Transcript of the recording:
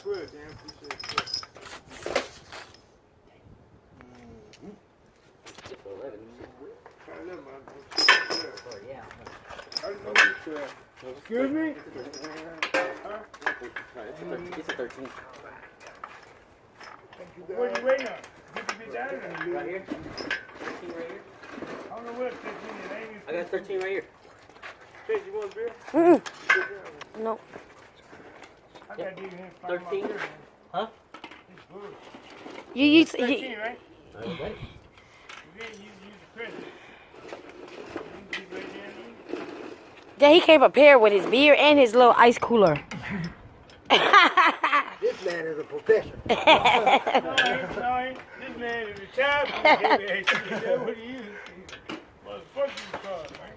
12, damn. Appreciate it. Just 11. I love my Oh, yeah. I know it's 12. Excuse me? It's a 13. What are you waiting on? Get the bitch out of there. Right here? 13 right here? I don't know what 15 is. I got 13 right here. Hey, you want a beer? No. I got these here. 13? Huh? It's good. You 13, right? Okay. You use the credit. You keep right there. yeah, he came prepared with his beer and his little ice cooler. This man is a professional. No, this man is retired from the heavy. That's what he is. Motherfucking car, man.